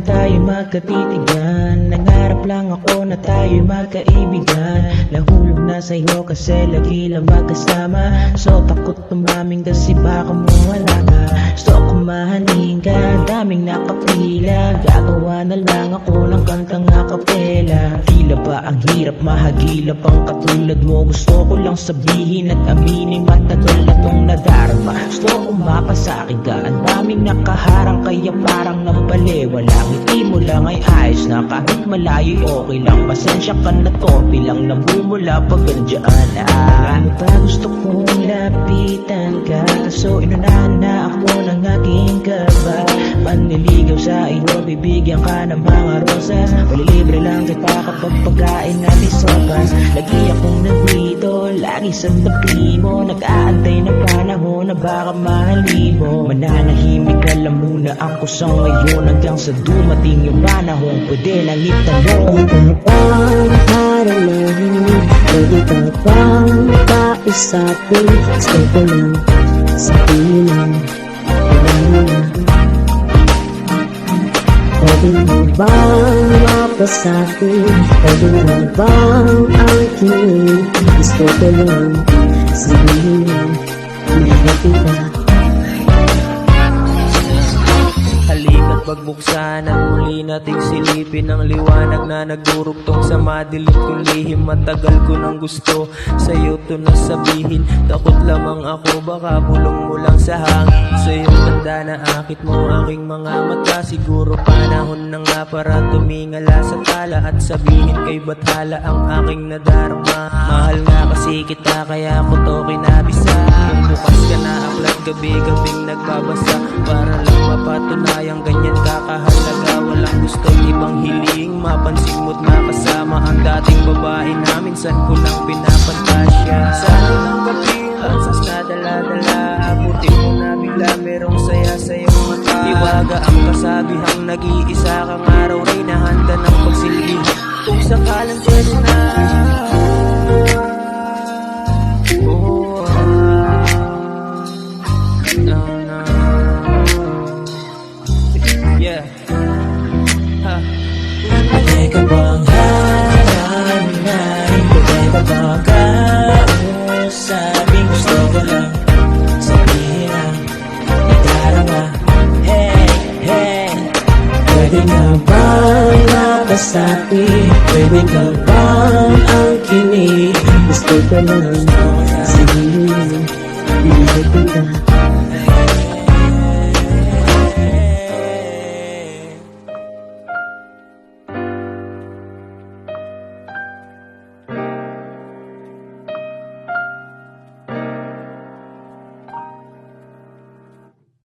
tayo magkatitigan. Nangarap lang ako na tayo'y magkaibigan. Nahulog na sa'yo kasi lagi lang magkasama. So takot tumaming kasi baka mawala ka. Gusto ko mahalin ka, daming nakapila. Gagawa na lang ako ng kantang akapela. Tila ba ang hirap mahagilap ang katulad mo? Gusto ko lang sabihin at aminin matagal na tong nadarama. Gusto ko mapasakin ka, ang daming nakaharang kaya parang nambaliwala. Ngiti mo lang ay ayos na kahit malayo okay lang. Pasensya ka na to, bilang namumula pag andyan. Ano ba gusto kong lapitan ka? Kaso inunahan na ako ng aking kaba. Panliligaw sa iyo, bibigyan ka ng mga rosas. Malilibre lang kita kapag pagkain natin sopas. Lagi akong nandito, lagi sa tabi mo. Nag-aantay ng panahon na baka mahalin mo. Mananahimik ka lang muna ako sa ngayon, hanggang sa dumating yung panahon pwede nang itanong. Pwede ka bang paralahin? Pwede ka bang kausapin? Gusto ko lang sabihin lang, alam mo na. Pwede mo bang mapasakin? Pwede mo bang angkin? Gusto ko lang sabihin lang, mahal kita. Halika't pagbuksan at muli nating silipin ang liwanag na nagdurugtong sa madilim kong lihim. Matagal ko nang gusto sa'yo to nasabihin. Takot lamang ako baka bulong mo lang sa hangin. Sa'yo tanda na akit mo aking mga mata. Siguro panahon na nga para tumingala sa tala at sabihin kay bathala ang aking nadarama. Mahal nga kasi kita kaya ko to kinabisa. Bukas ka na aklat gabi-gabing nagbabasa para lang mapatunayang ganyan kakahalaga. Walang gustong ibang hiling, mapansin mo't makasama ang dating babae na minsan ko nang pinapantasya. Sa ilang gabi, lansas na dala-dala, abutin mo na bigla merong saya sa iyong mata. Iwaga ang kasabihang nag-iisa kang araw rin na handa ng pagsilbihan. Kung sakalang pwede na Pwede ka bang haranahin? Pwede ka bang kausapin? Gusto ko lang sabihin lang, nadarama. Hey, hey. Pwede ka bang mapasakin? Pwede ka bang angkinin? Gusto ko lang sabihin lang, mahal kita.